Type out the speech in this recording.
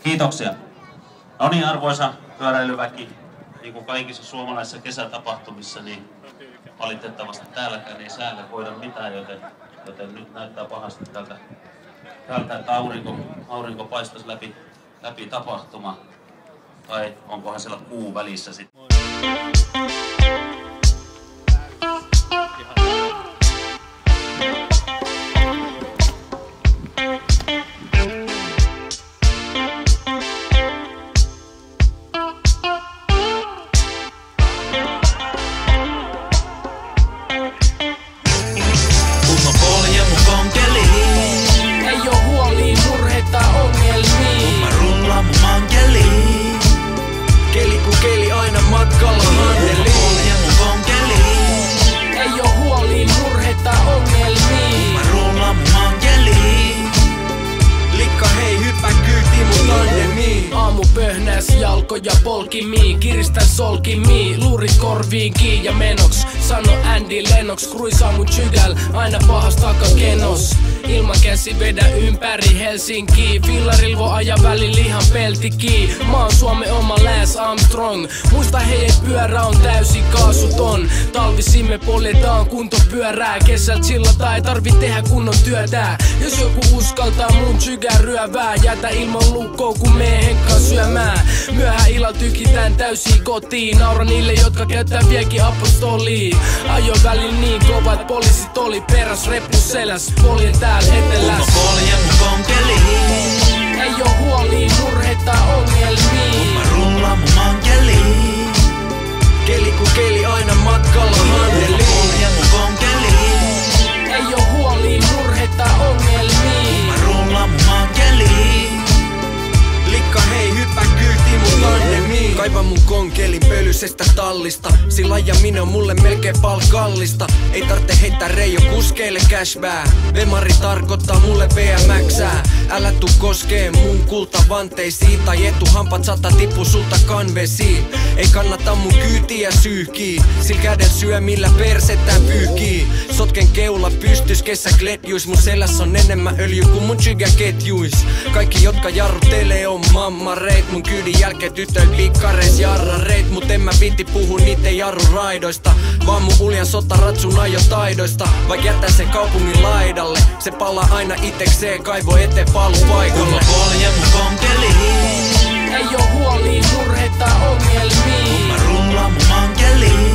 Kiitoksia. No niin, arvoisa pyöräilyväki, niin kuin kaikissa suomalaisissa kesätapahtumissa, niin valitettavasti täälläkään ei säälle voida mitään, joten nyt näyttää pahasti tältä että aurinko paistaisi läpi tapahtuma. Tai onkohan siellä kuu välissä sitten. Keli aina matkalla handeliin. Ja mun konkeli. Ei oo huoliin, murhetta, ongelmiin. Mä rullaan mun mankeliin. Likka hei, hyppää kyytiin mun tandemiin. Aamu pöhnäs jalkoja polkimiin. Kiristän solkimiin, luurit korviin kiinni ja menoks. Sano Andy Lennox, kruisaa mun chygäl. Aina pahas takakenos. Ilmakäsi vedä ympäri Helsinkiin. Fillarilvo aja välin lihan peltikii. Mä oon Suomen oma Lance Armstrong. Muista hei, et pyörä on täysin kaasuton. Talvisin me poljetaan kuntopyörää. Kesällä chillata ei tarvi tehdä kunnon työtä. Jos joku uskaltaa mun chygää ryövää, jätä ilman lukkoon kun mee henkkaan syömään. Myöhään illalla tykitään täysin kotiin. Naura niille jotka käyttää vieläkin apostoliin. Ajo välin niin kova et poliisit oli peräs reppu seläs. Poljen täällä eteläs. Kun mä poljen mun konkeliin. Ei oo huoliin, murhetta, ongelmiin. Mä rullaan mun mankeliin. Keli ku keli aina matkalla handeliin. Kun mä poljen mun konkeliin. Ei oo huoliin, murhetta, ongelmiin. Mä rullaan mun mankeliin. Likka hei, hyppää kyytiin mun tandemiin. Kaiva mun konkelin pölyisestä tallista. Sillä ja minä on mulle melkein palkallista. Ei tarvitse heittää reijo kuskeille cashback. Vemari tarkoittaa mulle BMXää. Älä tuu koskee mun kultavanteisiin. Tai etuhampat sata tippu sulta kanvesiin. Ei kannata mun kyytiä syyhkii. Sillä käden syömillä persetään pyyhkii. Sotken keula pystys kesäkletjuis. Mun selässä on enemmän öljy kuin mun chygä-ketjuis. Kaikki jotka jarruttelee on mammareit. Mun kyydin jälkeen tytöil pikkareis jarrareit. Mut en mä viitti puhu niitten jarruraidoista. Vaan mun uljan sotaratsun ajotaidoista. Vaik jätän sen kaupungin laidalle. Se palaa aina itekseen kaivo eteen palupaikalle. Kun mä poljen mun konkeliin. Ei oo huoliin, murhetta, ongelmiin. Kun mä rullaan mun mankeliin.